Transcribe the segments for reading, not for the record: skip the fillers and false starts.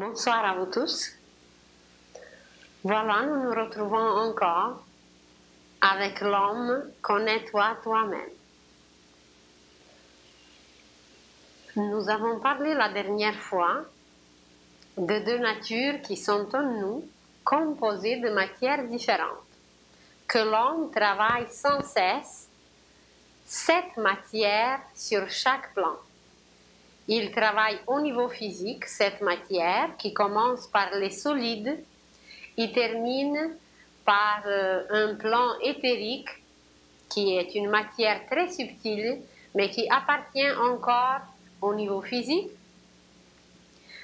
Bonsoir à vous tous. Voilà, nous nous retrouvons encore avec l'homme connais-toi toi-même. Nous avons parlé la dernière fois de deux natures qui sont en nous, composées de matières différentes, que l'homme travaille sans cesse cette matière sur chaque plan. Il travaille au niveau physique cette matière qui commence par les solides et termine par un plan éthérique qui est une matière très subtile mais qui appartient encore au niveau physique.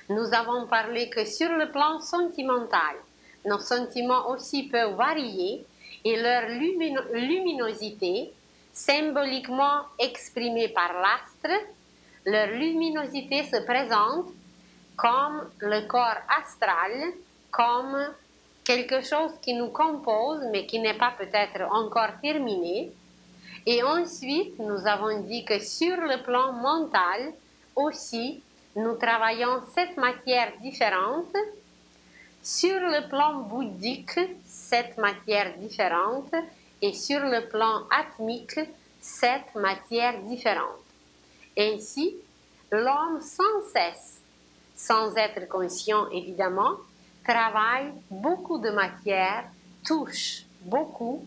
Nous avons parlé que sur le plan sentimental, nos sentiments aussi peuvent varier et leur luminosité, symboliquement exprimée par l'astre, leur luminosité se présente comme le corps astral, comme quelque chose qui nous compose mais qui n'est pas peut-être encore terminé. Et ensuite, nous avons dit que sur le plan mental aussi, nous travaillons cette matière différente. Sur le plan bouddhique, cette matière différente. Et sur le plan atmique, cette matière différente. Ainsi, l'homme sans cesse, sans être conscient évidemment, travaille beaucoup de matière, touche beaucoup,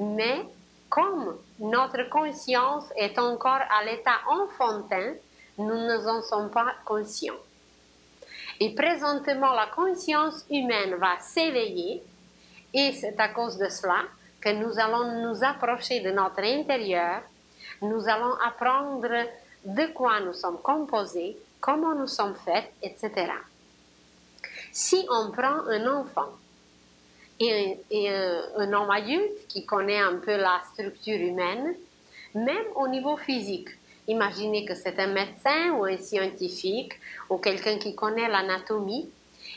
mais comme notre conscience est encore à l'état enfantin, nous ne sommes pas conscients. Et présentement, la conscience humaine va s'éveiller, et c'est à cause de cela que nous allons nous approcher de notre intérieur, nous allons apprendre de quoi nous sommes composés, comment nous sommes faits, etc. Si on prend un enfant et un homme adulte qui connaît un peu la structure humaine, même au niveau physique, imaginez que c'est un médecin ou un scientifique ou quelqu'un qui connaît l'anatomie,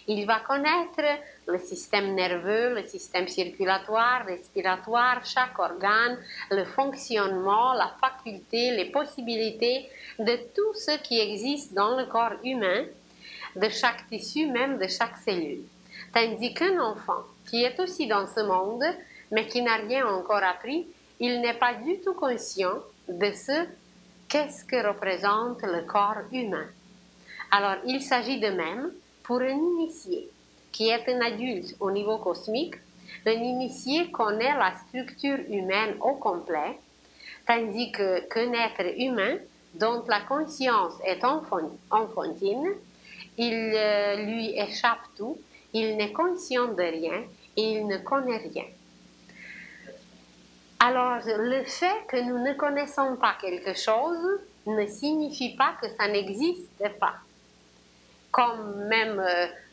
il va connaître le système nerveux, le système circulatoire, respiratoire, chaque organe, le fonctionnement, la faculté, les possibilités de tout ce qui existe dans le corps humain, de chaque tissu, même de chaque cellule. Tandis qu'un enfant qui est aussi dans ce monde, mais qui n'a rien encore appris, il n'est pas du tout conscient de qu'est-ce que représente le corps humain. Alors, il s'agit de même pour un initié qui est un adulte au niveau cosmique. Un initié connaît la structure humaine au complet, tandis qu'un être humain dont la conscience est enfantine, il lui échappe tout, il n'est conscient de rien et il ne connaît rien. Alors, le fait que nous ne connaissons pas quelque chose ne signifie pas que ça n'existe pas. Comme même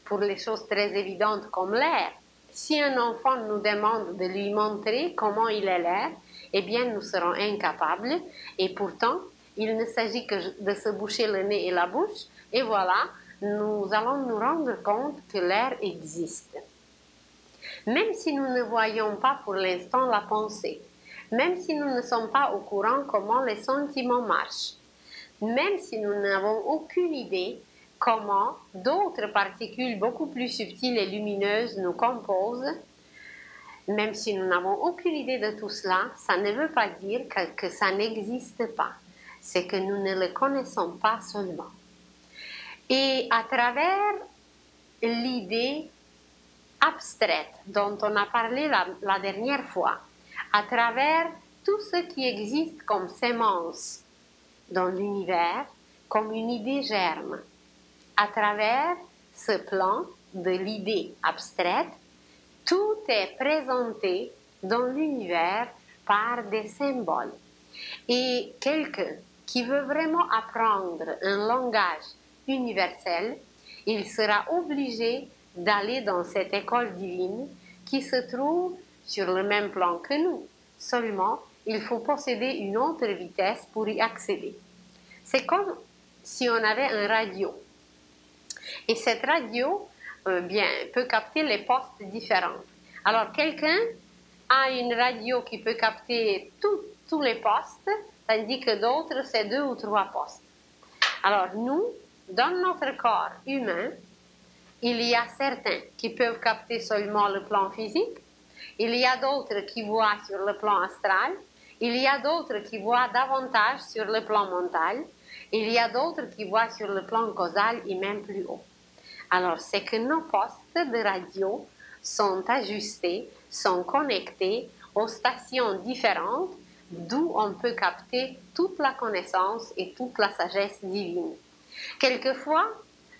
pour les choses très évidentes comme l'air. Si un enfant nous demande de lui montrer comment il est l'air, eh bien nous serons incapables et pourtant il ne s'agit que de se boucher le nez et la bouche et voilà, nous allons nous rendre compte que l'air existe. Même si nous ne voyons pas pour l'instant la pensée, même si nous ne sommes pas au courant comment les sentiments marchent, même si nous n'avons aucune idée comment d'autres particules beaucoup plus subtiles et lumineuses nous composent, même si nous n'avons aucune idée de tout cela, ça ne veut pas dire que ça n'existe pas. C'est que nous ne le connaissons pas seulement. Et à travers l'idée abstraite dont on a parlé la dernière fois, à travers tout ce qui existe comme sémence dans l'univers, comme une idée germe, à travers ce plan de l'idée abstraite, tout est présenté dans l'univers par des symboles. Et quelqu'un qui veut vraiment apprendre un langage universel, il sera obligé d'aller dans cette école divine qui se trouve sur le même plan que nous. Seulement, il faut posséder une autre vitesse pour y accéder. C'est comme si on avait un radio. Et cette radio peut capter les postes différents. Alors, quelqu'un a une radio qui peut capter tous les postes, tandis que d'autres, c'est 2 ou 3 postes. Alors, nous, dans notre corps humain, Il y a certains qui peuvent capter seulement le plan physique, il y a d'autres qui voient sur le plan astral, il y a d'autres qui voient davantage sur le plan mental, il y a d'autres qui voient sur le plan causal et même plus haut. Alors, c'est que nos postes de radio sont ajustés, sont connectés aux stations différentes d'où on peut capter toute la connaissance et toute la sagesse divine. Quelquefois,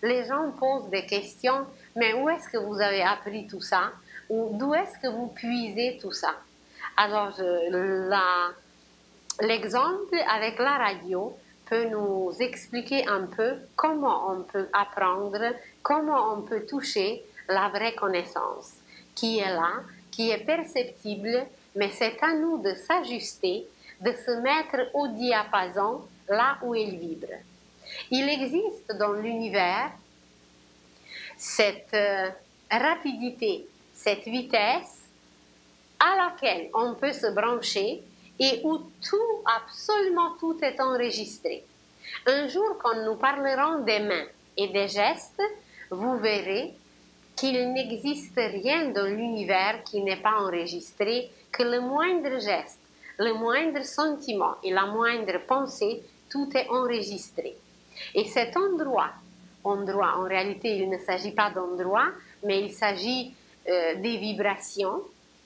les gens posent des questions, mais où est-ce que vous avez appris tout ça? Ou d'où est-ce que vous puisez tout ça? Alors, l'exemple avec la radio peut nous expliquer un peu comment on peut apprendre, comment on peut toucher la vraie connaissance, qui est là, qui est perceptible, mais c'est à nous de s'ajuster, de se mettre au diapason là où il vibre. Il existe dans l'univers cette rapidité, cette vitesse à laquelle on peut se brancher et où tout, absolument tout est enregistré. Un jour, quand nous parlerons des mains et des gestes, vous verrez qu'il n'existe rien dans l'univers qui n'est pas enregistré, que le moindre geste, le moindre sentiment et la moindre pensée, tout est enregistré. Et cet endroit, en réalité, il ne s'agit pas d'endroit, mais il s'agit des vibrations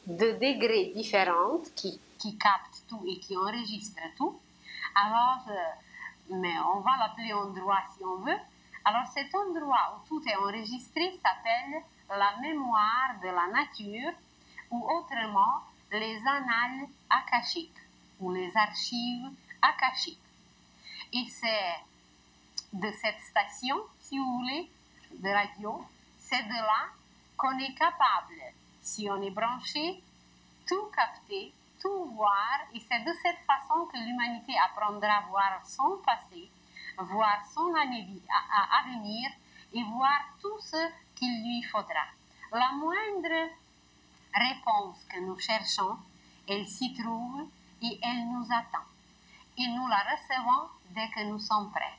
de degrés différents qui captent tout et qui enregistrent tout. Alors, mais on va l'appeler endroit si on veut. Alors, cet endroit où tout est enregistré s'appelle la mémoire de la nature ou autrement les annales akashiques ou les archives akashiques. Et c'est de cette station, si vous voulez, de radio, c'est de là qu'on est capable, si on est branché, tout capter, tout voir, et c'est de cette façon que l'humanité apprendra à voir son passé, voir son avenir et voir tout ce qu'il lui faudra. La moindre réponse que nous cherchons, elle s'y trouve et elle nous attend. Et nous la recevons dès que nous sommes prêts.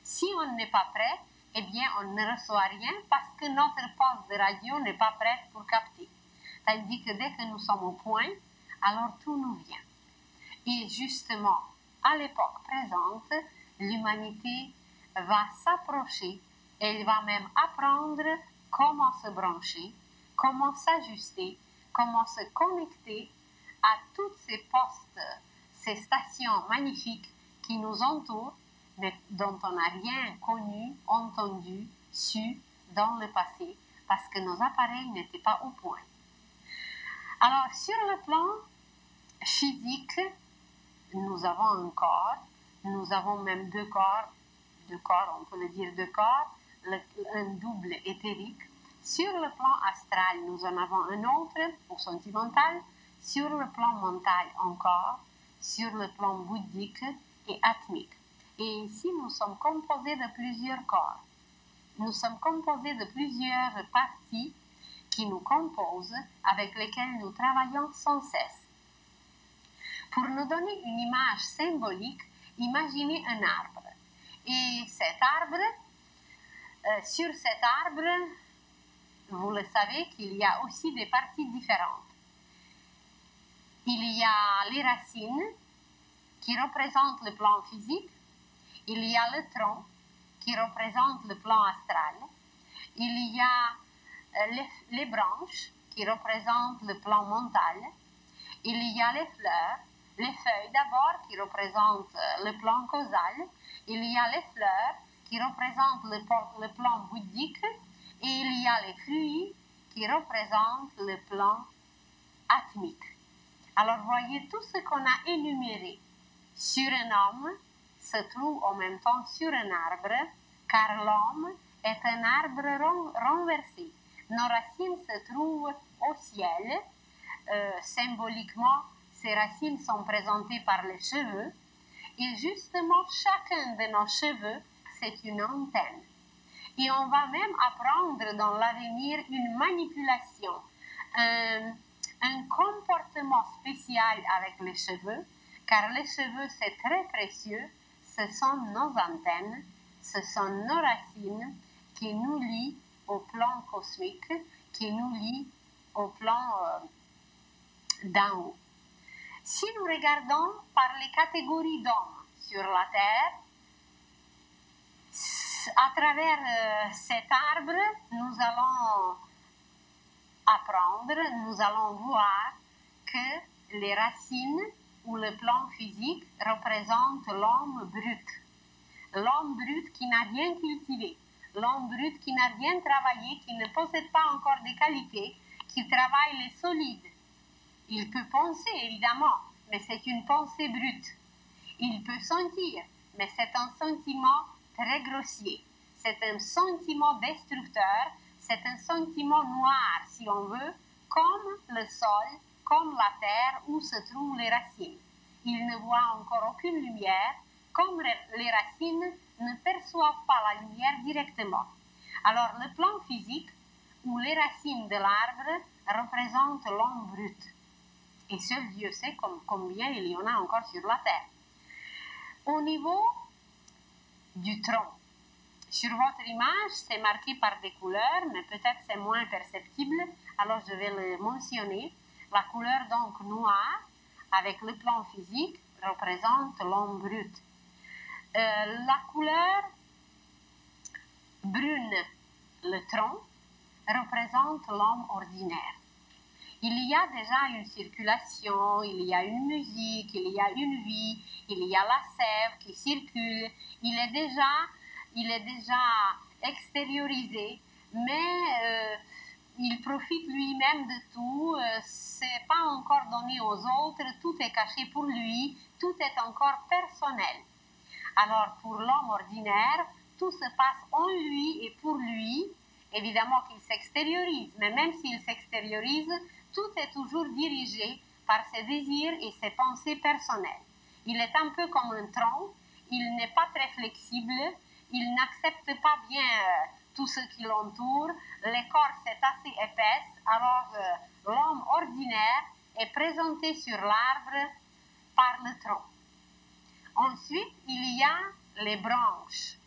Si on n'est pas prêt, eh bien on ne reçoit rien parce que notre poste de radio n'est pas prêt pour capter. Tandis que dès que nous sommes au point, alors tout nous vient. Et justement, à l'époque présente, l'humanité va s'approcher, elle va même apprendre comment se brancher, comment s'ajuster, comment se connecter à toutes ces postes, ces stations magnifiques qui nous entourent, mais dont on n'a rien connu, entendu, su dans le passé, parce que nos appareils n'étaient pas au point. Alors, sur le plan physique, nous avons un corps, nous avons même deux corps, on peut le dire deux corps, un double éthérique. Sur le plan astral, nous en avons un autre, ou sentimental, sur le plan mental encore, sur le plan bouddhique et atmique. Et ici, nous sommes composés de plusieurs corps. Nous sommes composés de plusieurs parties qui nous composent, avec lesquelles nous travaillons sans cesse. Pour nous donner une image symbolique, imaginez un arbre. Et cet arbre, sur cet arbre, vous le savez qu'il y a aussi des parties différentes. Il y a les racines qui représentent le plan physique, il y a le tronc qui représente le plan astral, il y a les branches qui représentent le plan mental, il y a les fleurs, les feuilles d'abord qui représentent le plan causal, il y a les fleurs qui représentent le plan bouddhique et il y a les fruits qui représentent le plan atmique. Alors voyez tout ce qu'on a énuméré sur un homme se trouve en même temps sur un arbre, car l'homme est un arbre renversé. Nos racines se trouvent au ciel. Symboliquement, ces racines sont présentées par les cheveux. Et justement, chacun de nos cheveux, c'est une antenne. Et on va même apprendre dans l'avenir une manipulation, un comportement spécial avec les cheveux, car les cheveux, c'est très précieux. Ce sont nos antennes, ce sont nos racines qui nous lient au plan cosmique qui nous lie au plan d'en haut. Si nous regardons par les catégories d'hommes sur la Terre, à travers cet arbre, nous allons apprendre, nous allons voir que les racines ou le plan physique représentent l'homme brut. L'homme brut qui n'a rien cultivé, l'homme brut qui n'a rien travaillé, qui ne possède pas encore des qualités, qui travaille les solides. Il peut penser, évidemment, mais c'est une pensée brute. Il peut sentir, mais c'est un sentiment très grossier. C'est un sentiment destructeur, c'est un sentiment noir, si on veut, comme le sol, comme la terre où se trouvent les racines. Il ne voit encore aucune lumière, comme les racines ne perçoivent pas la lumière directement. Alors le plan physique, où les racines de l'arbre représentent l'homme brut. Et seul Dieu sait combien il y en a encore sur la terre. Au niveau du tronc, sur votre image, c'est marqué par des couleurs, mais peut-être c'est moins perceptible, alors je vais le mentionner. La couleur donc noire, avec le plan physique, représente l'homme brut. La couleur brune, le tronc, représente l'homme ordinaire. Il y a déjà une circulation, il y a une musique, il y a une vie, il y a la sève qui circule, il est déjà extériorisé, mais il profite lui-même de tout, c'est pas encore donné aux autres, tout est caché pour lui, tout est encore personnel. Alors pour l'homme ordinaire, tout se passe en lui et pour lui, évidemment qu'il s'extériorise, mais même s'il s'extériorise, tout est toujours dirigé par ses désirs et ses pensées personnelles. Il est un peu comme un tronc, il n'est pas très flexible, il n'accepte pas bien tout ce qui l'entoure, l'écorce est assez épaisse, alors l'homme ordinaire est présenté sur l'arbre par le tronc. Ensuite, il y a les branches.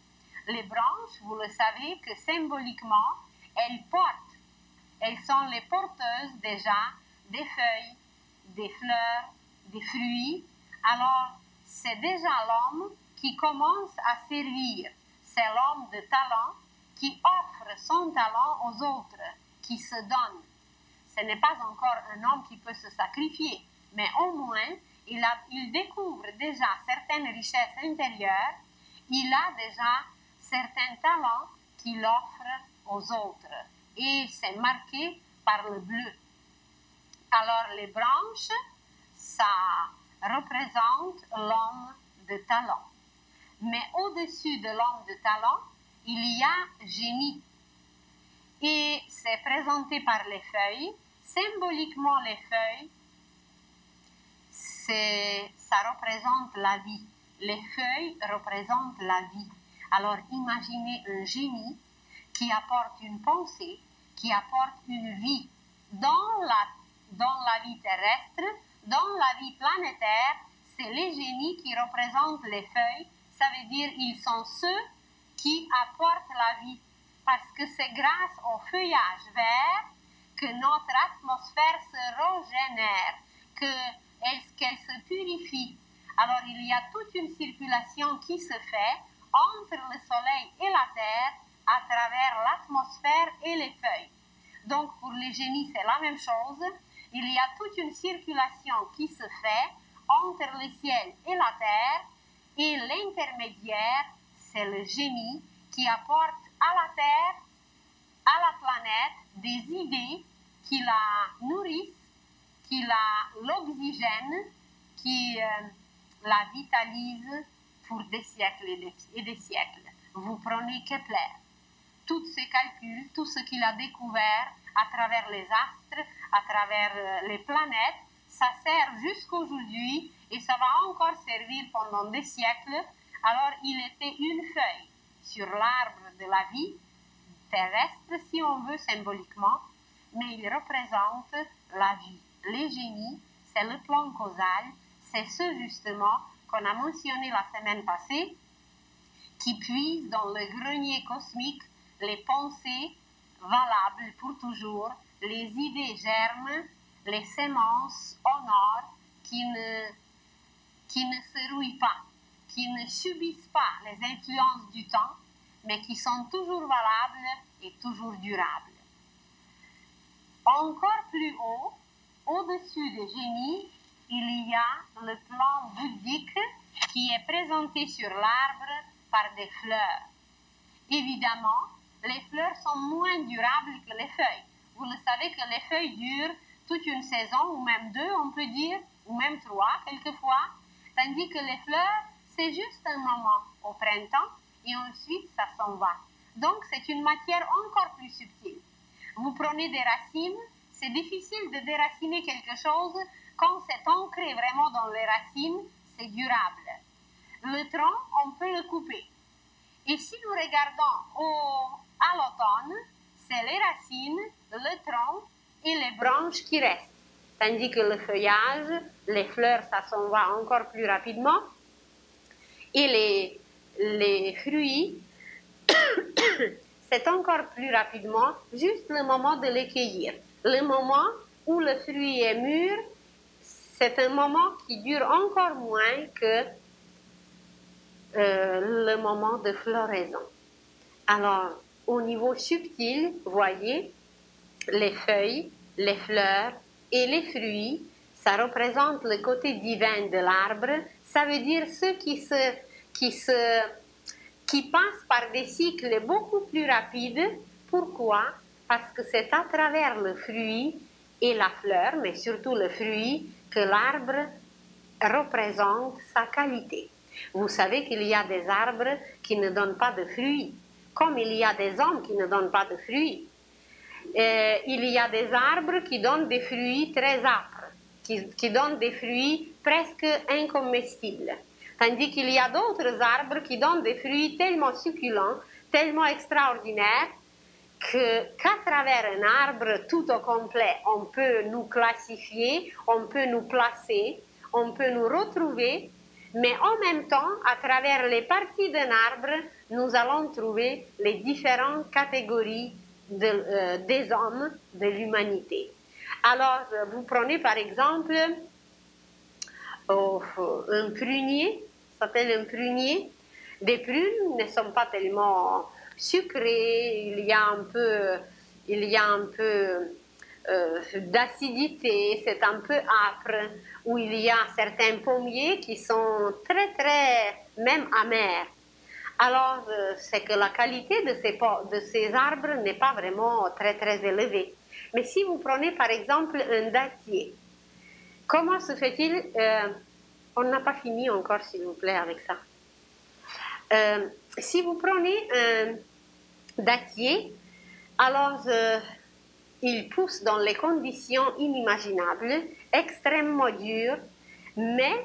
Les branches, vous le savez que symboliquement, elles sont les porteuses déjà des feuilles, des fleurs, des fruits. Alors, c'est déjà l'homme qui commence à servir. C'est l'homme de talent qui offre son talent aux autres, qui se donne. Ce n'est pas encore un homme qui peut se sacrifier, mais au moins, il découvre déjà certaines richesses intérieures, il a déjà certains talents qu'il offre aux autres. Et c'est marqué par le bleu. Alors les branches, ça représente l'homme de talent. Mais au-dessus de l'homme de talent, il y a génie. Et c'est présenté par les feuilles. Symboliquement, les feuilles, ça représente la vie. Les feuilles représentent la vie. Alors imaginez un génie qui apporte une pensée, qui apporte une vie dans la vie terrestre, dans la vie planétaire. C'est les génies qui représentent les feuilles. Ça veut dire qu'ils sont ceux qui apportent la vie. Parce que c'est grâce au feuillage vert que notre atmosphère se régénère, qu'elle se purifie. Alors il y a toute une circulation qui se fait entre le soleil et la terre à travers l'atmosphère et les feuilles. Donc pour les génies, c'est la même chose. Il y a toute une circulation qui se fait entre le ciel et la terre, et l'intermédiaire, c'est le génie qui apporte à la terre, à la planète, des idées qui la nourrissent, qui l'oxygènent, qui la vitalisent pour des siècles et des siècles. Vous prenez Kepler, tous ses calculs, tout ce qu'il a découvert à travers les astres, à travers les planètes, ça sert jusqu'aujourd'hui et ça va encore servir pendant des siècles. Alors il était une feuille sur l'arbre de la vie terrestre, si on veut symboliquement, mais il représente la vie. Les génies, c'est le plan causal, c'est ceux justement qu'on a mentionné la semaine passée, qui puisent dans le grenier cosmique les pensées valable pour toujours, les idées germent, les semences honorent, qui ne se rouillent pas, qui ne subissent pas les influences du temps, mais qui sont toujours valables et toujours durables. Encore plus haut, au-dessus des génies, il y a le plan bouddhique qui est présenté sur l'arbre par des fleurs. Évidemment, les fleurs sont moins durables que les feuilles. Vous le savez que les feuilles durent toute une saison, ou même 2, on peut dire, ou même 3, quelquefois, tandis que les fleurs, c'est juste un moment au printemps, et ensuite ça s'en va. Donc c'est une matière encore plus subtile. Vous prenez des racines, c'est difficile de déraciner quelque chose quand c'est ancré vraiment dans les racines, c'est durable. Le tronc, on peut le couper. Et si nous regardons à l'automne, c'est les racines, le tronc et les branches qui restent. Tandis que le feuillage, les fleurs, ça s'en va encore plus rapidement. Et les fruits, c'est encore plus rapidement, juste le moment de les cueillir. Le moment où le fruit est mûr, c'est un moment qui dure encore moins que le moment de floraison. Alors, au niveau subtil, voyez, les feuilles, les fleurs et les fruits, ça représente le côté divin de l'arbre. Ça veut dire ceux qui passent par des cycles beaucoup plus rapides. Pourquoi? Parce que c'est à travers le fruit et la fleur, mais surtout le fruit, que l'arbre représente sa qualité. Vous savez qu'il y a des arbres qui ne donnent pas de fruits, comme il y a des hommes qui ne donnent pas de fruits. Il y a des arbres qui donnent des fruits très âpres, qui donnent des fruits presque incomestibles. Tandis qu'il y a d'autres arbres qui donnent des fruits tellement succulents, tellement extraordinaires, qu'à travers un arbre tout au complet, on peut nous classifier, on peut nous placer, on peut nous retrouver, mais en même temps, à travers les parties d'un arbre, nous allons trouver les différentes catégories des hommes, de l'humanité. Alors, vous prenez par exemple un prunier, ça s'appelle un prunier. Des prunes ne sont pas tellement sucrées, il y a un peu d'acidité, c'est un peu âpre, où il y a certains pommiers qui sont très très même amers. Alors, c'est que la qualité de ces arbres n'est pas vraiment très très élevée. Mais si vous prenez par exemple un dattier, comment se fait-il on n'a pas fini encore, s'il vous plaît, avec ça. Si vous prenez un dattier, alors il pousse dans les conditions inimaginables, extrêmement dures, mais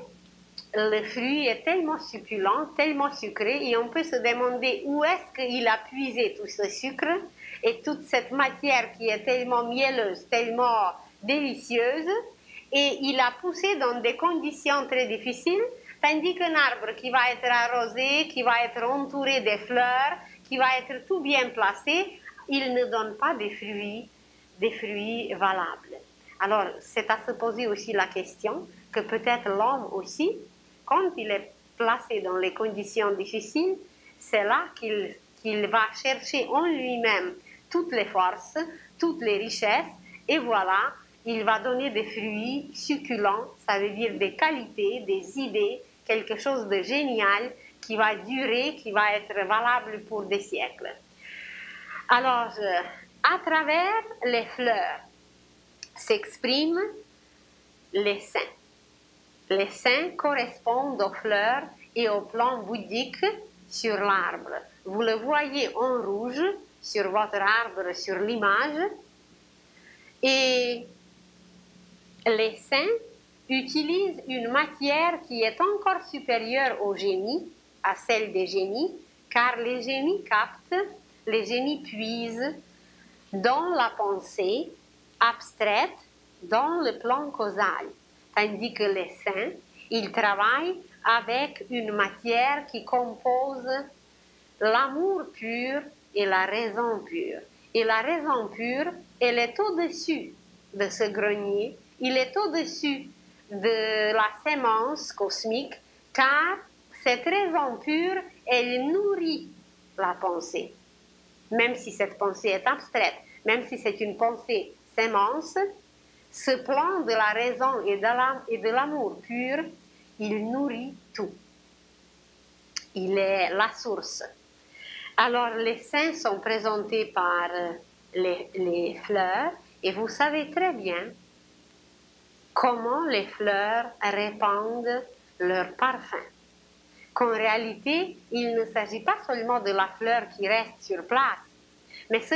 le fruit est tellement succulent, tellement sucré, et on peut se demander où est-ce qu'il a puisé tout ce sucre et toute cette matière qui est tellement mielleuse, tellement délicieuse, et il a poussé dans des conditions très difficiles, tandis qu'un arbre qui va être arrosé, qui va être entouré des fleurs, qui va être tout bien placé, il ne donne pas des fruits valables. Alors, c'est à se poser aussi la question que peut-être l'homme aussi, quand il est placé dans les conditions difficiles, c'est là qu'il va chercher en lui-même toutes les forces, toutes les richesses, et voilà, il va donner des fruits succulents, ça veut dire des qualités, des idées, quelque chose de génial qui va durer, qui va être valable pour des siècles. Alors, à travers les fleurs s'expriment les saints. Les saints correspondent aux fleurs et au plan bouddhique sur l'arbre. Vous le voyez en rouge sur votre arbre, sur l'image. Et les saints utilisent une matière qui est encore supérieure au génie, à celle des génies, car les génies captent, les génies puisent dans la pensée abstraite, dans le plan causal. Tandis que les saints, ils travaillent avec une matière qui compose l'amour pur et la raison pure. Et la raison pure, elle est au-dessus de ce grenier, il est au-dessus de la sémence cosmique, car cette raison pure, elle nourrit la pensée. Même si cette pensée est abstraite, même si c'est une pensée sémence, ce plan de la raison et de l'amour pur, il nourrit tout. Il est la source. Alors, les saints sont présentés par les fleurs, et vous savez très bien comment les fleurs répandent leur parfum. Qu'en réalité, il ne s'agit pas seulement de la fleur qui reste sur place, mais ce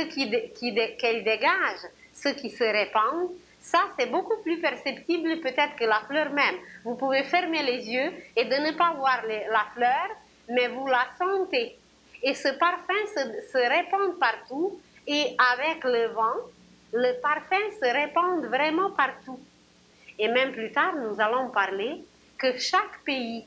qu'elle dégage, ce qui se répand, ça c'est beaucoup plus perceptible peut-être que la fleur même. Vous pouvez fermer les yeux et de ne pas voir la fleur, mais vous la sentez. Et ce parfum se répand partout, et avec le vent, le parfum se répand vraiment partout. Et même plus tard, nous allons parler que chaque pays,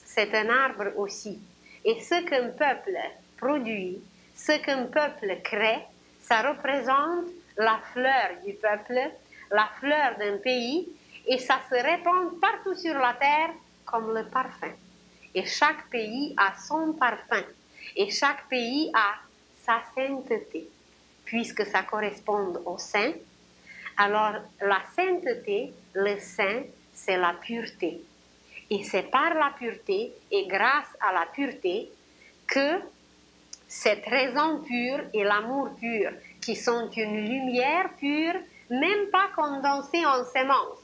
c'est un arbre aussi. Et ce qu'un peuple produit, ce qu'un peuple crée, ça représente la fleur du peuple, la fleur d'un pays, et ça se répand partout sur la terre comme le parfum. Et chaque pays a son parfum, et chaque pays a sa sainteté, puisque ça correspond au saint. Alors la sainteté, le saint, c'est la pureté. Et c'est par la pureté et grâce à la pureté que cette raison pure et l'amour pur, qui sont une lumière pure, même pas condensée en sémence.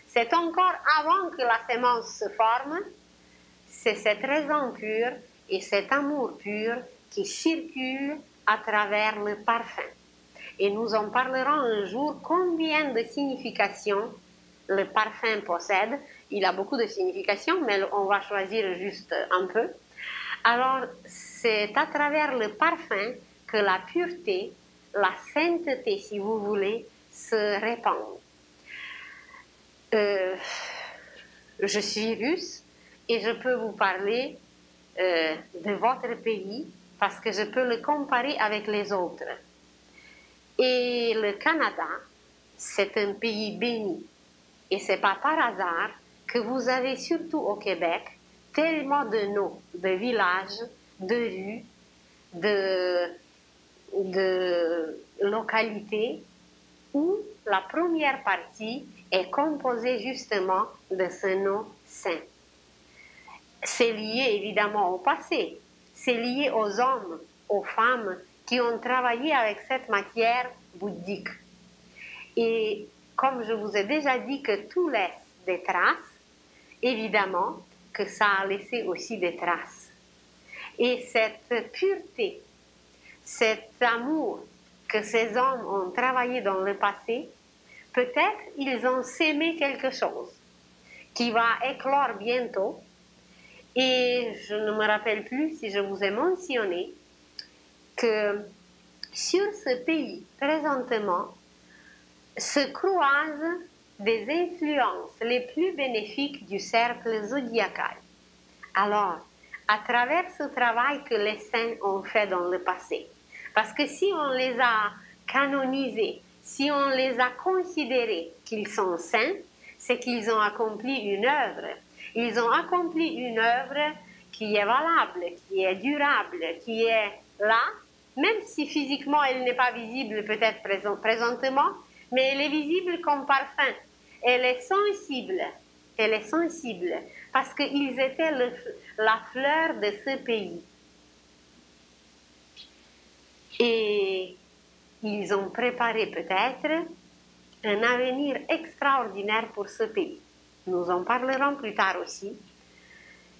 C'est encore avant que la sémence se forme, c'est cette raison pure et cet amour pur qui circulent à travers le parfum. Et nous en parlerons un jour combien de significations le parfum possède. Il a beaucoup de significations, mais on va choisir juste un peu. Alors, c'est à travers le parfum que la pureté, la sainteté, si vous voulez, se répand. Je suis russe et je peux vous parler de votre pays parce que je peux le comparer avec les autres. Et le Canada, c'est un pays béni. Et ce n'est pas par hasard que vous avez, surtout au Québec, tellement de noms, de villages, de rues, de localités où la première partie est composée justement de ce nom saint. C'est lié évidemment au passé, c'est lié aux hommes, aux femmes qui ont travaillé avec cette matière bouddhique. Et comme je vous ai déjà dit que tout laisse des traces, évidemment que ça a laissé aussi des traces. Et cette pureté, cet amour que ces hommes ont travaillé dans le passé, peut-être ils ont sémé quelque chose qui va éclore bientôt. Et je ne me rappelle plus si je vous ai mentionné que sur ce pays, présentement, se croisent des influences les plus bénéfiques du cercle zodiacal. Alors, à travers ce travail que les saints ont fait dans le passé, parce que si on les a canonisés, si on les a considérés qu'ils sont saints, c'est qu'ils ont accompli une œuvre. Ils ont accompli une œuvre qui est valable, qui est durable, qui est là, même si physiquement elle n'est pas visible peut-être présentement, mais elle est visible comme parfum. Elle est sensible. Elle est sensible parce qu'ils étaient la fleur de ce pays. Et ils ont préparé peut-être un avenir extraordinaire pour ce pays. Nous en parlerons plus tard aussi.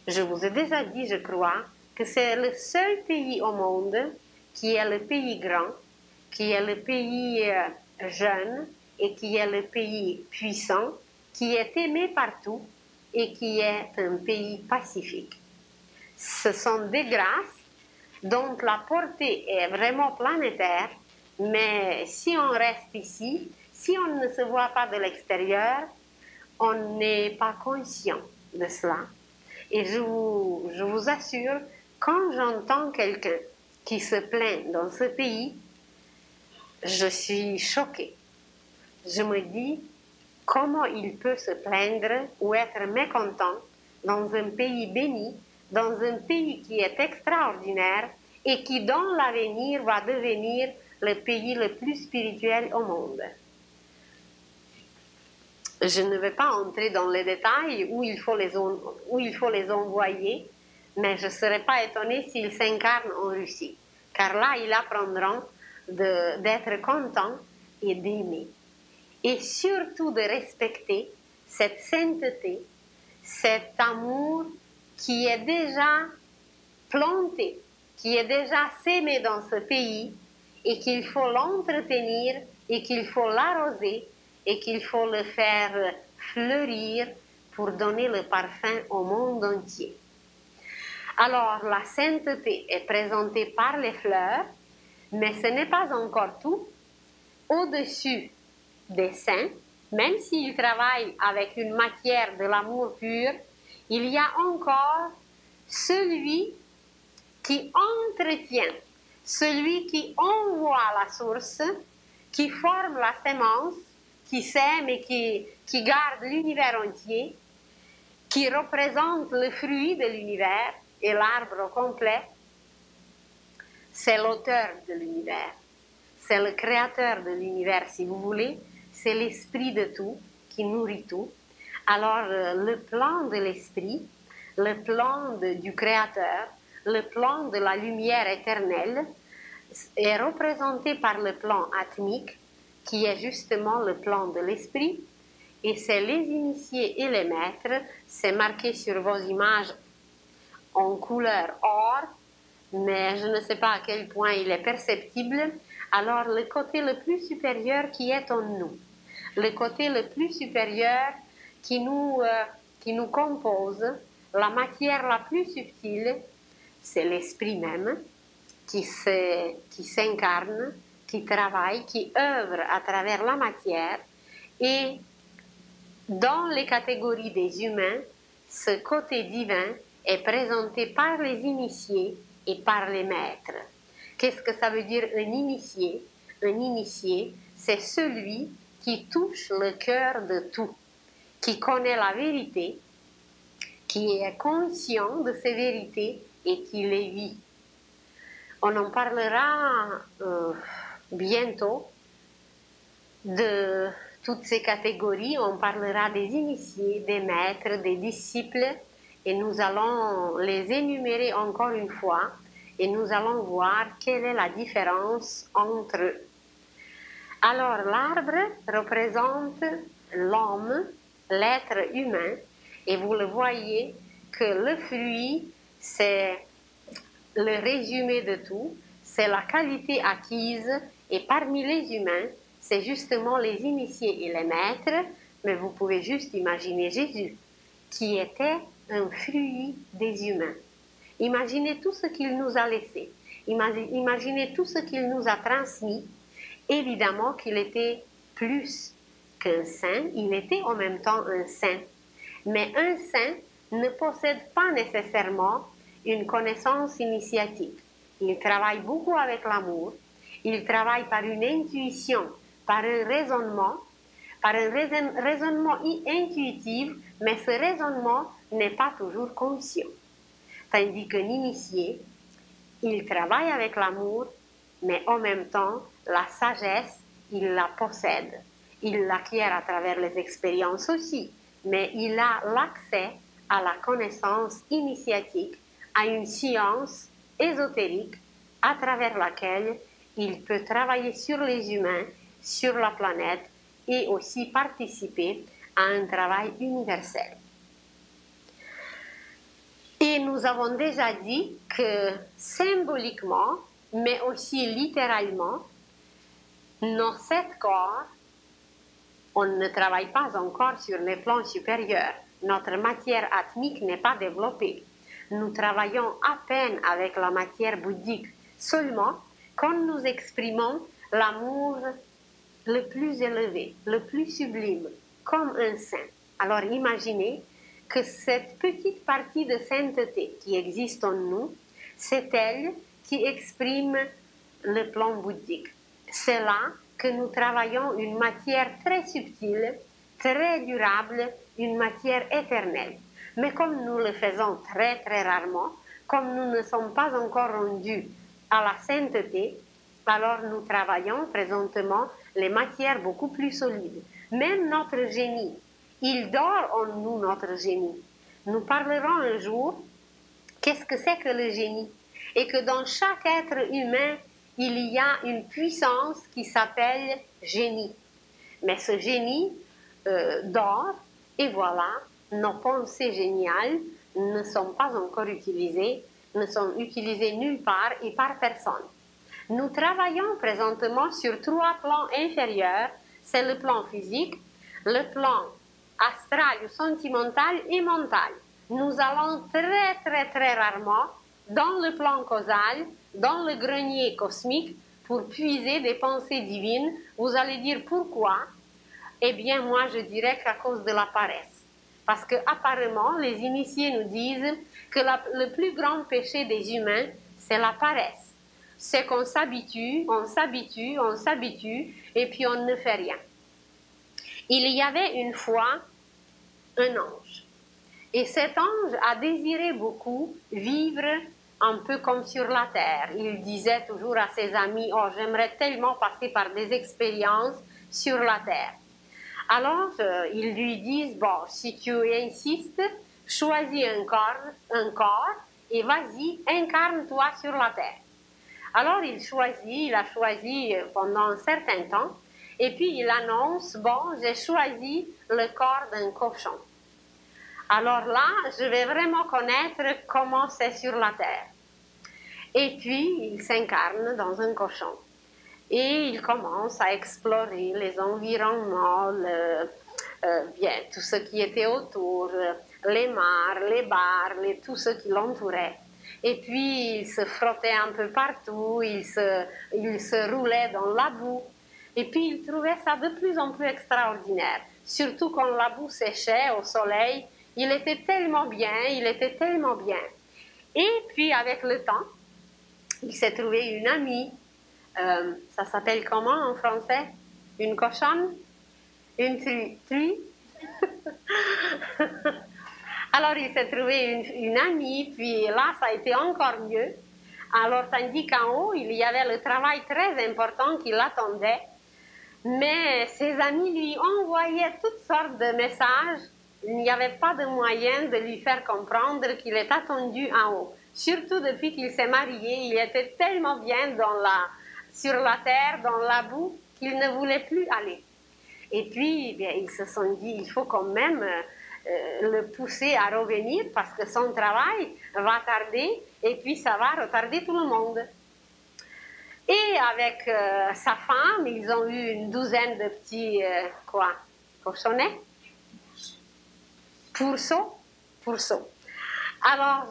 Je vous ai déjà dit, je crois, que c'est le seul pays au monde qui est le pays grand, qui est le pays jeune et qui est le pays puissant, qui est aimé partout et qui est un pays pacifique. Ce sont des grâces dont la portée est vraiment planétaire, mais si on reste ici, si on ne se voit pas de l'extérieur, on n'est pas conscient de cela. Et je vous assure, quand j'entends quelqu'un qui se plaint dans ce pays, je suis choquée. Je me dis comment il peut se plaindre ou être mécontent dans un pays béni, dans un pays qui est extraordinaire et qui dans l'avenir va devenir le pays le plus spirituel au monde. Je ne vais pas entrer dans les détails où il faut les envoyer, mais je ne serais pas étonnée s'ils s'incarnent en Russie, car là, ils apprendront d'être contents et d'aimer. Et surtout de respecter cette sainteté, cet amour qui est déjà planté, qui est déjà sémé dans ce pays et qu'il faut l'entretenir et qu'il faut l'arroser et qu'il faut le faire fleurir pour donner le parfum au monde entier. Alors, la sainteté est présentée par les fleurs, mais ce n'est pas encore tout. Au-dessus des saints, même s'ils travaillent avec une matière de l'amour pur, il y a encore celui qui entretient, celui qui envoie la source, qui forme la sémence, qui sème et qui garde l'univers entier, qui représente le fruit de l'univers et l'arbre au complet. C'est l'auteur de l'univers, c'est le créateur de l'univers si vous voulez, c'est l'esprit de tout qui nourrit tout. Alors le plan de l'esprit, le plan du créateur, le plan de la lumière éternelle est représenté par le plan atmique qui est justement le plan de l'esprit et c'est les initiés et les maîtres, c'est marqué sur vos images en couleur or, mais je ne sais pas à quel point il est perceptible. Alors le côté le plus supérieur qui est en nous, le côté le plus supérieur qui nous compose, la matière la plus subtile, c'est l'esprit même qui s'incarne, qui travaille, qui œuvre à travers la matière. Et dans les catégories des humains, ce côté divin est présenté par les initiés et par les maîtres. Qu'est-ce que ça veut dire un initié? Un initié, c'est celui qui touche le cœur de tout, qui connaît la vérité, qui est conscient de ces vérités et qui les vit. On en parlera bientôt de toutes ces catégories, on parlera des initiés, des maîtres, des disciples, et nous allons les énumérer encore une fois, et nous allons voir quelle est la différence entre eux. Alors l'arbre représente l'homme, l'être humain, et vous le voyez que le fruit, c'est le résumé de tout, c'est la qualité acquise, et parmi les humains, c'est justement les initiés et les maîtres, mais vous pouvez juste imaginer Jésus, qui était un fruit des humains. Imaginez tout ce qu'il nous a laissé, imaginez tout ce qu'il nous a transmis. Évidemment qu'il était plus qu'un saint, il était en même temps un saint. Mais un saint ne possède pas nécessairement une connaissance initiatique. Il travaille beaucoup avec l'amour, il travaille par une intuition, par un raisonnement intuitif, mais ce raisonnement n'est pas toujours conscient. Tandis qu'un initié, il travaille avec l'amour, mais en même temps, la sagesse, il la possède. Il l'acquiert à travers les expériences aussi, mais il a l'accès à la connaissance initiatique, à une science ésotérique à travers laquelle il peut travailler sur les humains, sur la planète et aussi participer à un travail universel. Et nous avons déjà dit que symboliquement, mais aussi littéralement, nos 7 corps, on ne travaille pas encore sur les plans supérieurs. Notre matière atmique n'est pas développée. Nous travaillons à peine avec la matière bouddhique. Seulement, quand nous exprimons l'amour le plus élevé, le plus sublime, comme un saint. Alors imaginez que cette petite partie de sainteté qui existe en nous, c'est elle qui exprime le plan bouddhique. c'est là que nous travaillons une matière très subtile, très durable, une matière éternelle. Mais comme nous le faisons très très rarement, comme nous ne sommes pas encore rendus à la sainteté, alors nous travaillons présentement les matières beaucoup plus solides. Même notre génie, il dort en nous, notre génie. Nous parlerons un jour qu'est-ce que c'est que le génie et que dans chaque être humain, il y a une puissance qui s'appelle génie. Mais ce génie dort et voilà, nos pensées géniales ne sont pas encore utilisées, ne sont utilisées nulle part et par personne. Nous travaillons présentement sur 3 plans inférieurs, c'est le plan physique, le plan astral ou sentimental et mental. Nous allons très très très rarement dans le plan causal, dans le grenier cosmique pour puiser des pensées divines. Vous allez dire pourquoi? Eh bien moi je dirais qu'à cause de la paresse. Parce que apparemment les initiés nous disent que le plus grand péché des humains c'est la paresse. C'est qu'on s'habitue, on s'habitue, on s'habitue, et puis on ne fait rien. Il y avait une fois un ange. Et cet ange a désiré beaucoup vivre un peu comme sur la terre. Il disait toujours à ses amis, « Oh, j'aimerais tellement passer par des expériences sur la terre. » Alors, ils lui disent, « Bon, si tu insistes, choisis un corps et vas-y, incarne-toi sur la terre. » Alors il a choisi pendant un certain temps, et puis il annonce, bon, j'ai choisi le corps d'un cochon. Alors là, je vais vraiment connaître comment c'est sur la terre. Et puis il s'incarne dans un cochon. Et il commence à explorer les environnements, bien, tout ce qui était autour, les mares, les bars, tout ce qui l'entourait. Et puis, il se frottait un peu partout, il se roulait dans la boue. Et puis, il trouvait ça de plus en plus extraordinaire. Surtout quand la boue séchait au soleil, il était tellement bien, il était tellement bien. Et puis, avec le temps, il s'est trouvé une amie. Ça s'appelle comment en français? Une cochonne? Une truie? Alors il s'est trouvé une amie, puis là ça a été encore mieux. Alors tandis qu'en haut il y avait le travail très important qui l'attendait, mais ses amis lui envoyaient toutes sortes de messages. Il n'y avait pas de moyen de lui faire comprendre qu'il est attendu en haut. Surtout depuis qu'il s'est marié, il était tellement bien sur la terre, dans la boue, qu'il ne voulait plus aller. Et puis, bien, ils se sont dit, il faut quand même le pousser à revenir parce que son travail va tarder et puis ça va retarder tout le monde. Et avec sa femme, ils ont eu une douzaine de petits, cochonnets? Pourceaux. Alors,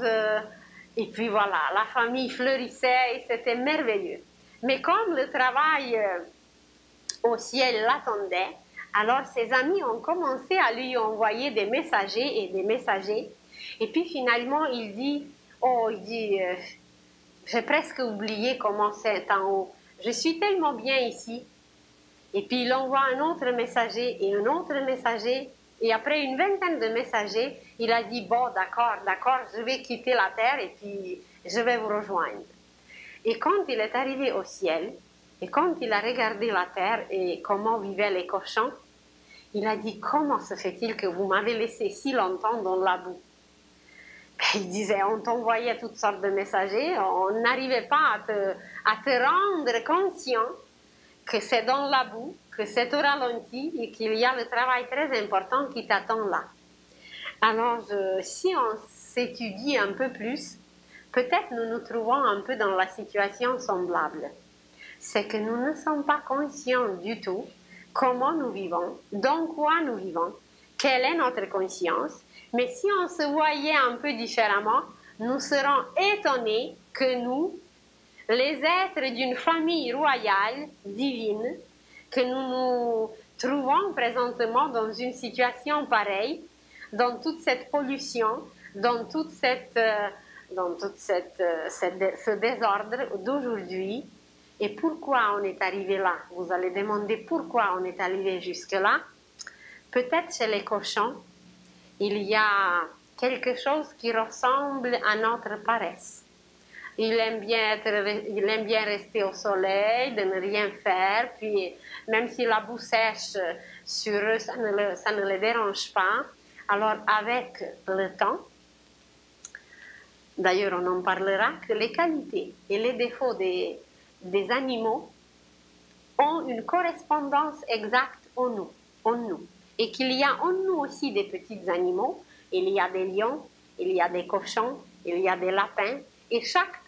et puis voilà, la famille fleurissait et c'était merveilleux. Mais comme le travail au ciel l'attendait, alors ses amis ont commencé à lui envoyer des messagers et des messagers. Et puis finalement, il dit, j'ai presque oublié comment c'est en haut. Je suis tellement bien ici. Et puis il envoie un autre messager et un autre messager. Et après une vingtaine de messagers, il a dit, bon, d'accord, je vais quitter la terre et puis je vais vous rejoindre. Et quand il est arrivé au ciel, et quand il a regardé la terre et comment vivaient les cochons, il a dit, comment se fait-il que vous m'avez laissé si longtemps dans la boue? Il disait, on t'envoyait toutes sortes de messagers, on n'arrivait pas à te rendre conscient que c'est dans la boue, que c'est au ralenti et qu'il y a le travail très important qui t'attend là. Alors, si on s'étudie un peu plus, peut-être nous nous trouvons un peu dans la situation semblable. C'est que nous ne sommes pas conscients du tout comment nous vivons, dans quoi nous vivons, quelle est notre conscience. Mais si on se voyait un peu différemment, nous serons étonnés que nous, les êtres d'une famille royale, divine, que nous nous trouvons présentement dans une situation pareille, dans toute cette pollution, dans tout ce désordre d'aujourd'hui, Et pourquoi on est arrivé là? Vous allez demander pourquoi on est arrivé jusque-là. Peut-être chez les cochons, il y a quelque chose qui ressemble à notre paresse. Il aime bien rester au soleil, de ne rien faire, puis même si la boue sèche sur eux, ça ne les dérange pas. Alors avec le temps, d'ailleurs on en parlera, que les qualités et les défauts des animaux ont une correspondance exacte en nous. Et qu'il y a en nous aussi des petits animaux, il y a des lions, il y a des cochons, il y a des lapins, et chaque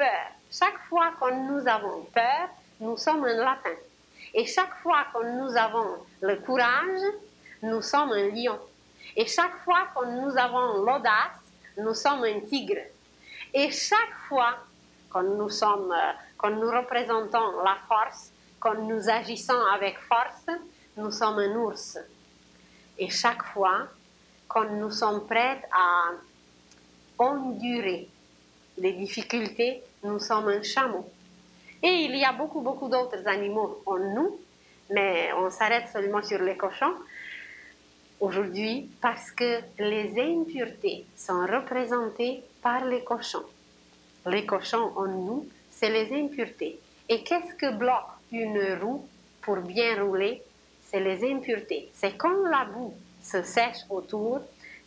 fois que nous avons peur, nous sommes un lapin. Et chaque fois que nous avons le courage, nous sommes un lion. Et chaque fois que nous avons l'audace, nous sommes un tigre. Et chaque fois que nous représentons la force, quand nous agissons avec force, nous sommes un ours. Et chaque fois, quand nous sommes prêts à endurer des difficultés, nous sommes un chameau. Et il y a beaucoup d'autres animaux en nous, mais on s'arrête seulement sur les cochons aujourd'hui parce que les impuretés sont représentées par les cochons. Les cochons en nous, c'est les impuretés. Et qu'est-ce que bloque une roue pour bien rouler? C'est les impuretés. C'est quand la boue se sèche autour,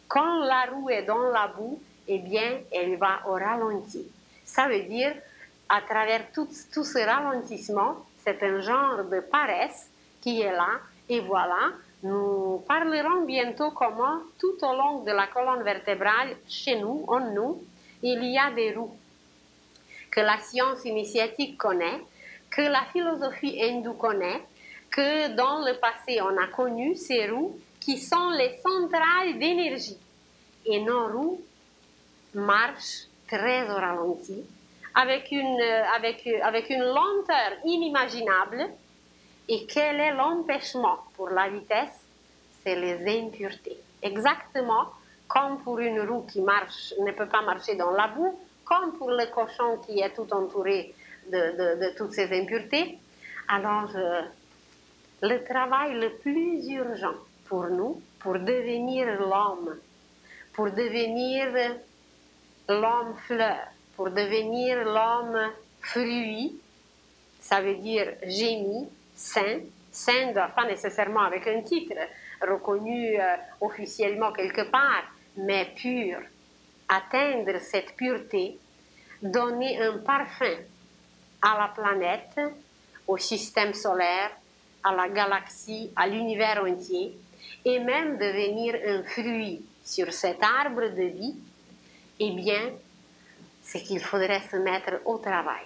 quand la roue est dans la boue, eh bien, elle va au ralenti. Ça veut dire, à travers tout ce ralentissement, c'est un genre de paresse qui est là. Et voilà, nous parlerons bientôt comment, tout au long de la colonne vertébrale, chez nous, en nous, il y a des roues que la science initiatique connaît, que la philosophie hindoue connaît, que dans le passé on a connu ces roues qui sont les centrales d'énergie. Et nos roues marchent très au ralenti, avec une lenteur inimaginable. Et quel est l'empêchement pour la vitesse? C'est les impuretés. Exactement comme pour une roue qui ne peut pas marcher dans la boue, comme pour le cochon qui est tout entouré de toutes ces impuretés. Alors, le travail le plus urgent pour nous, pour devenir l'homme, pour devenir l'homme fleur, pour devenir l'homme fruit, ça veut dire génie, saint ne doit pas nécessairement avec un titre reconnu officiellement quelque part, mais pur. Atteindre cette pureté, donner un parfum à la planète, au système solaire, à la galaxie, à l'univers entier, et même devenir un fruit sur cet arbre de vie, eh bien, c'est qu'il faudrait se mettre au travail.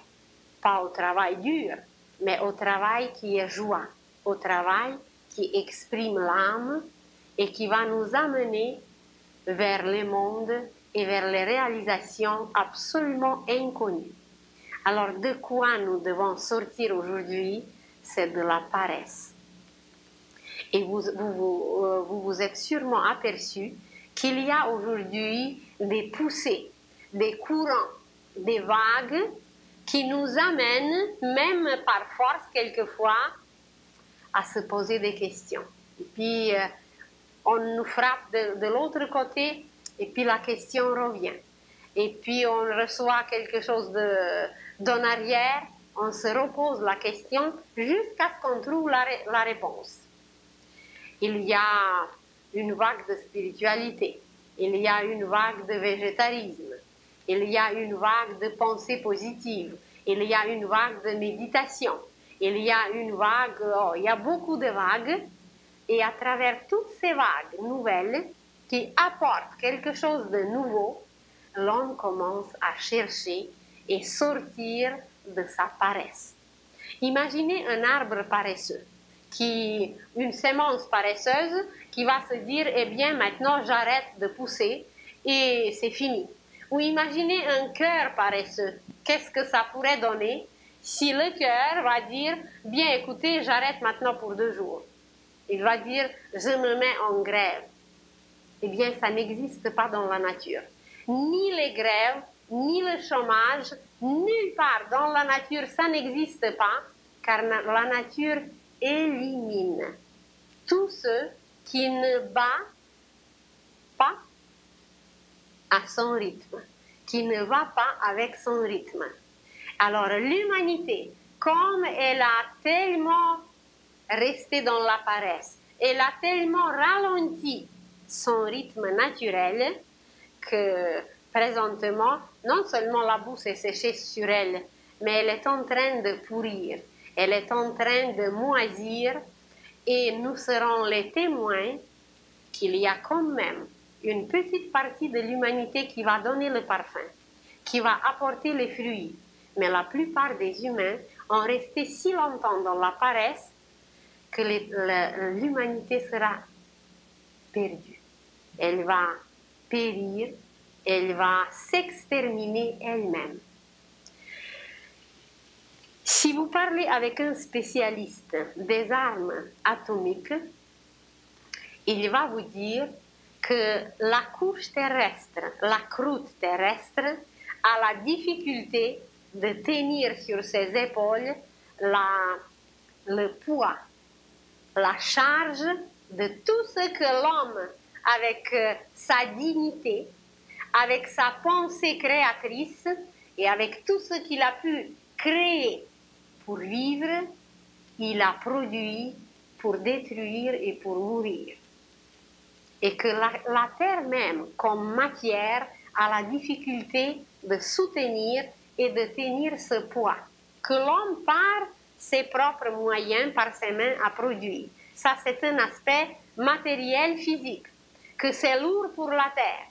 Pas au travail dur, mais au travail qui est joie, au travail qui exprime l'âme et qui va nous amener vers le monde et vers les réalisations absolument inconnues. Alors, de quoi nous devons sortir aujourd'hui? C'est de la paresse. Et vous êtes sûrement aperçu qu'il y a aujourd'hui des poussées, des courants, des vagues qui nous amènent, même par force quelquefois, à se poser des questions. Et puis, on nous frappe de l'autre côté, et puis la question revient. Et puis, on reçoit quelque chose d'en arrière, on se repose la question jusqu'à ce qu'on trouve la réponse. Il y a une vague de spiritualité, il y a une vague de végétarisme, il y a une vague de pensée positive, il y a une vague de méditation, il y a une vague, il y a beaucoup de vagues, et à travers toutes ces vagues nouvelles qui apportent quelque chose de nouveau, l'homme commence à chercher et sortir de sa paresse. Imaginez un arbre paresseux, une sémence paresseuse qui va se dire, eh bien maintenant j'arrête de pousser et c'est fini. Ou imaginez un cœur paresseux, qu'est-ce que ça pourrait donner si le cœur va dire, bien écoutez, j'arrête maintenant pour 2 jours. Il va dire, je me mets en grève. Eh bien, ça n'existe pas dans la nature. Ni les grèves, ni le chômage, nulle part dans la nature, ça n'existe pas. car la nature élimine tout ce qui ne bat pas à son rythme, qui ne va pas avec son rythme. Alors l'humanité, comme elle a tellement resté dans la paresse, elle a tellement ralenti son rythme naturel que présentement, non seulement la boue s'est séchée sur elle, mais elle est en train de pourrir, elle est en train de moisir, et nous serons les témoins qu'il y a quand même une petite partie de l'humanité qui va donner le parfum, qui va apporter les fruits. Mais la plupart des humains ont resté si longtemps dans la paresse que l'humanité sera perdue. Elle va périr, elle va s'exterminer elle-même. Si vous parlez avec un spécialiste des armes atomiques, il va vous dire que la couche terrestre, la croûte terrestre, a la difficulté de tenir sur ses épaules le poids, la charge de tout ce que l'homme, avec sa dignité, avec sa pensée créatrice et avec tout ce qu'il a pu créer pour vivre, il a produit pour détruire et pour mourir. Et que la terre même, comme matière, a la difficulté de soutenir et de tenir ce poids que l'homme, par ses propres moyens, par ses mains, a produit. Ça, c'est un aspect matériel, physique, que c'est lourd pour la terre,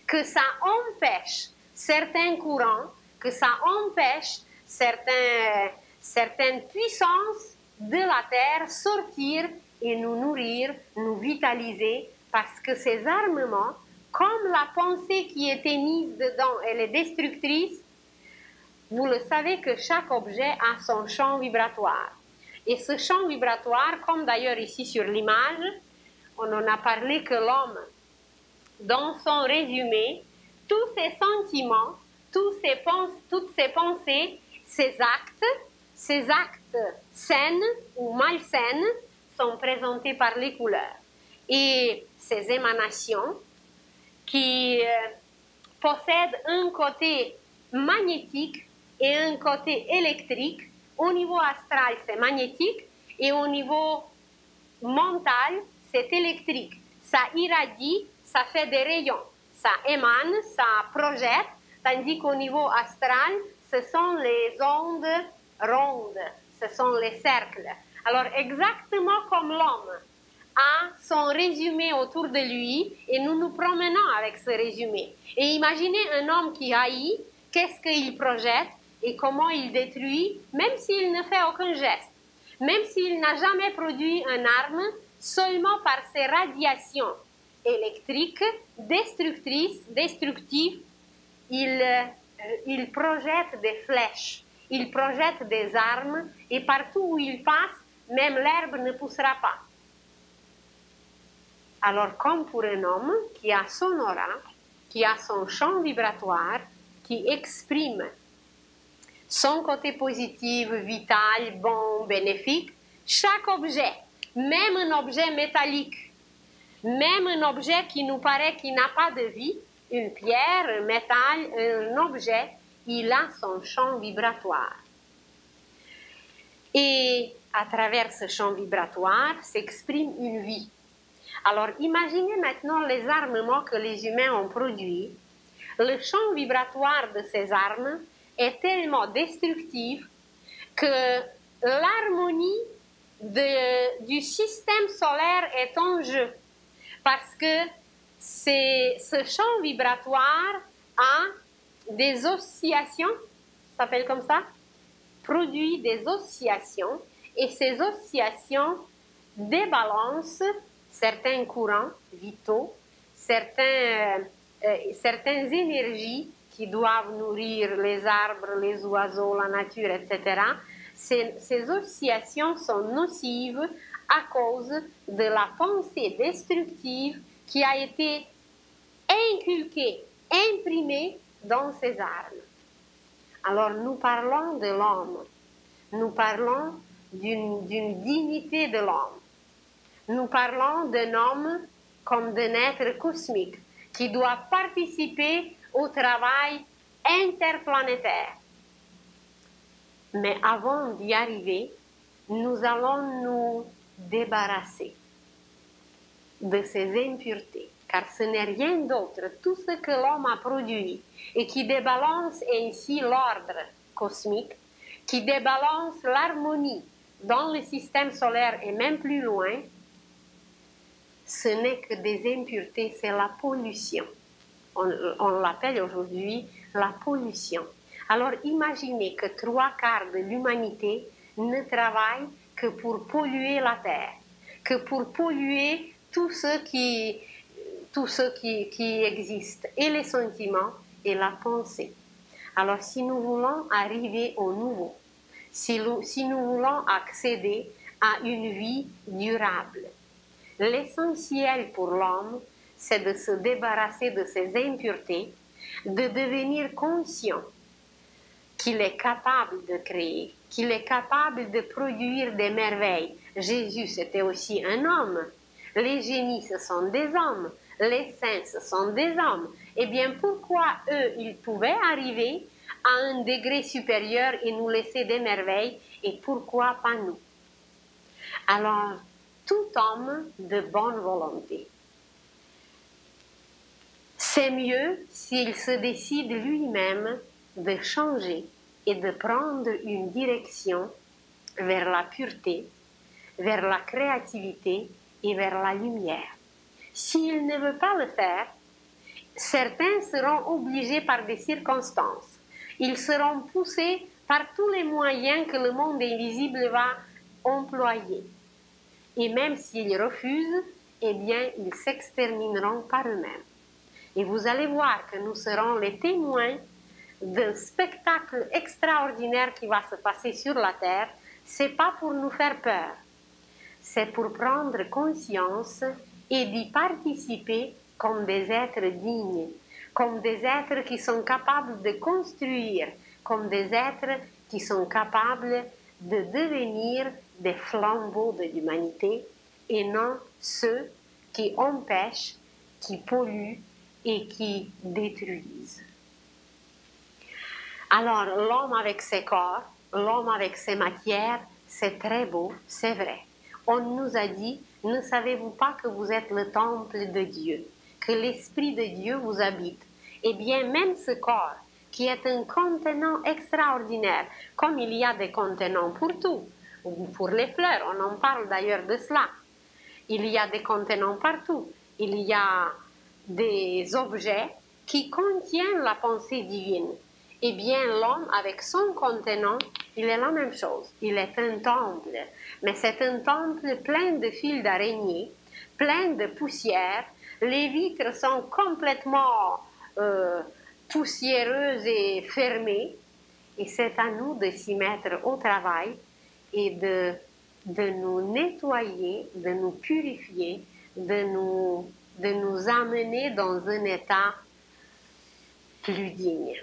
que ça empêche certains courants, que ça empêche certaines puissances de la terre sortir et nous nourrir, nous vitaliser, parce que ces armements, comme la pensée qui était mise dedans, elle est destructrice, vous le savez que chaque objet a son champ vibratoire. Et ce champ vibratoire, comme d'ailleurs ici sur l'image, on en a parlé que l'homme, dans son résumé, tous ses sentiments, toutes ses pensées, ses actes sains ou malsains sont présentés par les couleurs. Et ces émanations qui possèdent un côté magnétique et un côté électrique, au niveau astral c'est magnétique et au niveau mental c'est électrique. Ça irradie, ça fait des rayons, ça émane, ça projette, tandis qu'au niveau astral, ce sont les ondes rondes, ce sont les cercles. Alors exactement comme l'homme a son résumé autour de lui et nous nous promenons avec ce résumé. Et imaginez un homme qui haït, qu'est-ce qu'il projette et comment il détruit, même s'il ne fait aucun geste, même s'il n'a jamais produit une arme, seulement par ses radiations électriques, destructives, il projette des flèches, il projette des armes et partout où il passe, même l'herbe ne poussera pas. Alors, comme pour un homme qui a son aura, qui a son champ vibratoire, qui exprime son côté positif, vital, bon, bénéfique, chaque objet, même un objet métallique, même un objet qui nous paraît qu'il n'a pas de vie, une pierre, un métal, un objet, il a son champ vibratoire. Et à travers ce champ vibratoire s'exprime une vie. Alors, imaginez maintenant les armements que les humains ont produits. Le champ vibratoire de ces armes est tellement destructif que l'harmonie du système solaire est en jeu. Parce que ce champ vibratoire a des oscillations, ça s'appelle comme ça, produit des oscillations, et ces oscillations débalancent certains courants vitaux, certaines énergies qui doivent nourrir les arbres, les oiseaux, la nature, etc. Ces oscillations sont nocives à cause de la pensée destructive qui a été inculquée, imprimée dans ces armes. Alors nous parlons de l'homme, nous parlons d'une dignité de l'homme. Nous parlons d'un homme comme d'un être cosmique qui doit participer au travail interplanétaire. Mais avant d'y arriver, nous allons nous débarrasser de ces impuretés, car ce n'est rien d'autre, tout ce que l'homme a produit et qui débalance ainsi l'ordre cosmique, qui débalance l'harmonie dans le système solaire et même plus loin, ce n'est que des impuretés, c'est la pollution. On l'appelle aujourd'hui la pollution. Alors imaginez que 3/4 de l'humanité ne travaille que pour polluer la terre, que pour polluer tout ce qui existe, et les sentiments et la pensée. Alors si nous voulons arriver au nouveau, si nous voulons accéder à une vie durable, l'essentiel pour l'homme, c'est de se débarrasser de ces impuretés, de devenir conscient qu'il est capable de créer, qu'il est capable de produire des merveilles. Jésus, c'était aussi un homme. Les génies, ce sont des hommes. Les saints, ce sont des hommes. Eh bien, pourquoi eux, ils pouvaient arriver à un degré supérieur et nous laisser des merveilles, et pourquoi pas nous? Alors, tout homme de bonne volonté, c'est mieux s'il se décide lui-même de changer et de prendre une direction vers la pureté, vers la créativité et vers la lumière. S'il ne veut pas le faire, certains seront obligés par des circonstances. Ils seront poussés par tous les moyens que le monde invisible va employer. Et même s'ils refusent, eh bien, ils s'extermineront par eux-mêmes. Et vous allez voir que nous serons les témoins d'un spectacle extraordinaire qui va se passer sur la terre. C'est pas pour nous faire peur, c'est pour prendre conscience et d'y participer comme des êtres dignes, comme des êtres qui sont capables de construire, comme des êtres qui sont capables de devenir des flambeaux de l'humanité et non ceux qui empêchent, qui polluent et qui détruisent. Alors, l'homme avec ses corps, l'homme avec ses matières, c'est très beau, c'est vrai. On nous a dit, ne savez-vous pas que vous êtes le temple de Dieu, que l'Esprit de Dieu vous habite? Eh bien, même ce corps, qui est un contenant extraordinaire, comme il y a des contenants pour tout, pour les fleurs, on en parle d'ailleurs de cela. Il y a des contenants partout, il y a des objets qui contiennent la pensée divine. Eh bien, l'homme, avec son contenant, il est la même chose. Il est un temple, mais c'est un temple plein de fils d'araignée, plein de poussière. Les vitres sont complètement poussiéreuses et fermées. Et c'est à nous de s'y mettre au travail et de nous nettoyer, de nous purifier, de nous amener dans un état plus digne.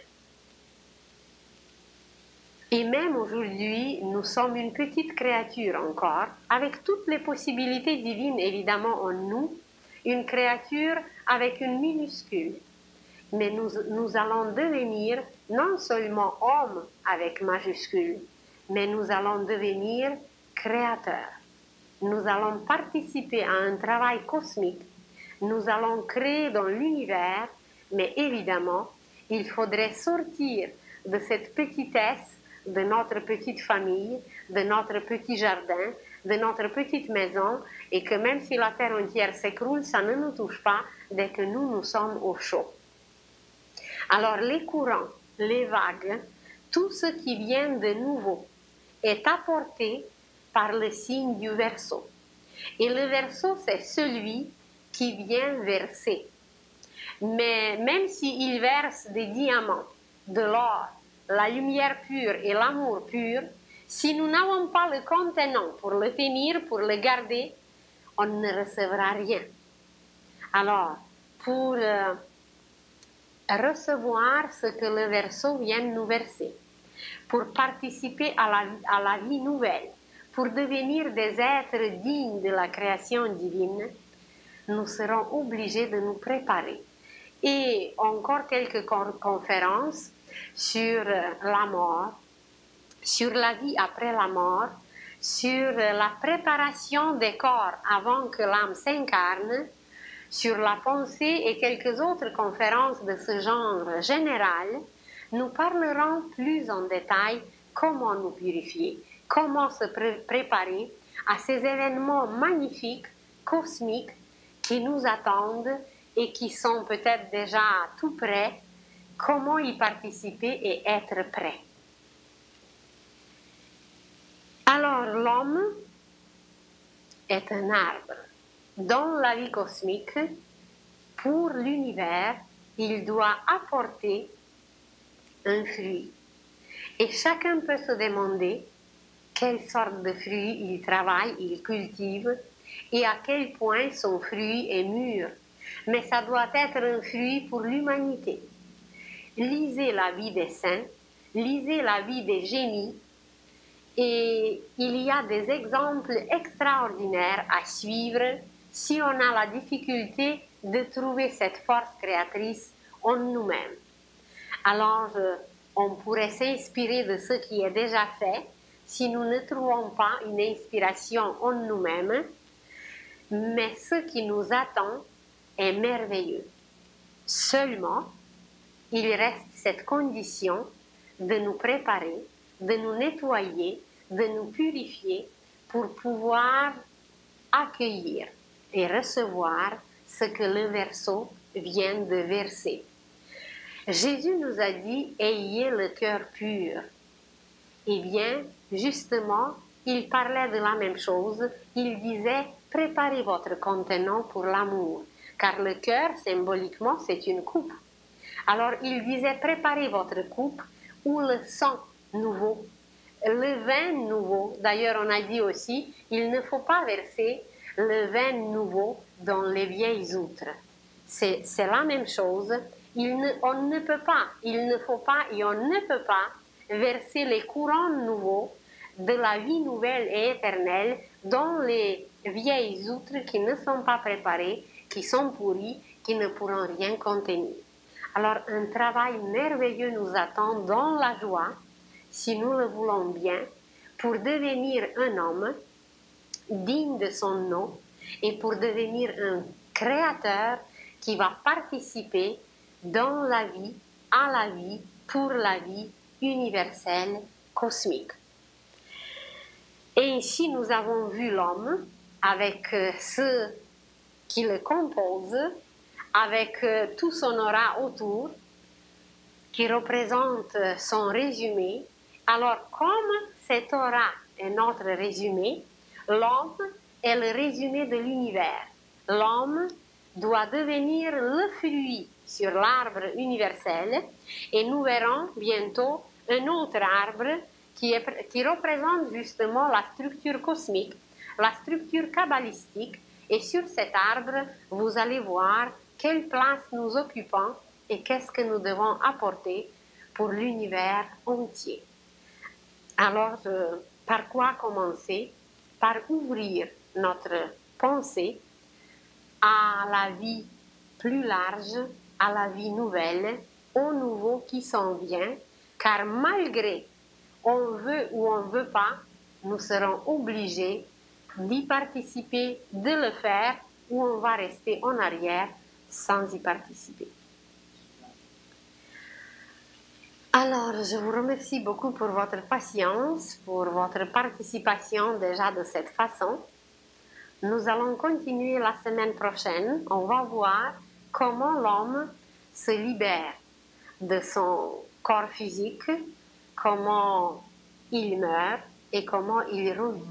Et même aujourd'hui, nous sommes une petite créature encore, avec toutes les possibilités divines évidemment en nous, une créature avec une minuscule. Mais nous allons devenir non seulement hommes avec majuscule, mais nous allons devenir créateurs. Nous allons participer à un travail cosmique. Nous allons créer dans l'univers, mais évidemment, il faudrait sortir de cette petitesse de notre petite famille, de notre petit jardin, de notre petite maison, et que même si la terre entière s'écroule, ça ne nous touche pas dès que nous sommes au chaud. Alors les courants, les vagues, tout ce qui vient de nouveau est apporté par le signe du Verseau. Et le Verseau, c'est celui qui vient verser. Mais même s'il verse des diamants, de l'or, la lumière pure et l'amour pur, si nous n'avons pas le contenant pour le tenir, pour le garder, on ne recevra rien. Alors, pour recevoir ce que le Verseau vient nous verser, pour participer à la vie nouvelle, pour devenir des êtres dignes de la création divine, nous serons obligés de nous préparer. Et encore quelques conférences sur la mort, sur la vie après la mort, sur la préparation des corps avant que l'âme s'incarne, sur la pensée et quelques autres conférences de ce genre général, nous parlerons plus en détail comment nous purifier, comment se préparer à ces événements magnifiques, cosmiques, qui nous attendent et qui sont peut-être déjà tout près, comment y participer et être prêt. Alors l'homme est un arbre. Dans la vie cosmique, pour l'univers, il doit apporter un fruit. Et chacun peut se demander quelle sorte de fruit il travaille, il cultive, et à quel point son fruit est mûr. Mais ça doit être un fruit pour l'humanité. Lisez la vie des saints, lisez la vie des génies, et il y a des exemples extraordinaires à suivre si on a la difficulté de trouver cette force créatrice en nous-mêmes. Alors, on pourrait s'inspirer de ce qui est déjà fait si nous ne trouvons pas une inspiration en nous-mêmes, mais ce qui nous attend est merveilleux. Seulement, il reste cette condition de nous préparer, de nous nettoyer, de nous purifier pour pouvoir accueillir et recevoir ce que le verseau vient de verser. Jésus nous a dit « Ayez le cœur pur ». Eh bien, justement, il parlait de la même chose. Il disait « Préparez votre contenant pour l'amour », car le cœur, symboliquement, c'est une coupe. Alors, il disait « Préparez votre coupe ou le sang nouveau, le vin nouveau ». D'ailleurs, on a dit aussi « Il ne faut pas verser le vin nouveau dans les vieilles outres ». C'est la même chose. On ne peut pas, il ne faut pas et on ne peut pas verser les courants nouveaux de la vie nouvelle et éternelle dans les vieilles outres qui ne sont pas préparées, qui sont pourries, qui ne pourront rien contenir. Alors un travail merveilleux nous attend dans la joie, si nous le voulons bien, pour devenir un homme digne de son nom et pour devenir un créateur qui va participer dans la vie, à la vie, pour la vie universelle, cosmique. Et ici, nous avons vu l'homme avec ceux qui le composent, avec tout son aura autour, qui représente son résumé. Alors, comme cette aura est notre résumé, l'homme est le résumé de l'univers. L'homme doit devenir le fruit sur l'arbre universel et nous verrons bientôt un autre arbre qui représente justement la structure cosmique, la structure kabbalistique, et sur cet arbre, vous allez voir quelle place nous occupons et qu'est-ce que nous devons apporter pour l'univers entier. Alors, par quoi commencer? Par ouvrir notre pensée à la vie plus large, à la vie nouvelle, au nouveau qui s'en vient, car malgré on veut ou on ne veut pas, nous serons obligés d'y participer, de le faire, ou on va rester en arrière sans y participer. Alors, je vous remercie beaucoup pour votre patience, pour votre participation déjà de cette façon. Nous allons continuer la semaine prochaine. On va voir comment l'homme se libère de son corps physique, comment il meurt et comment il revit.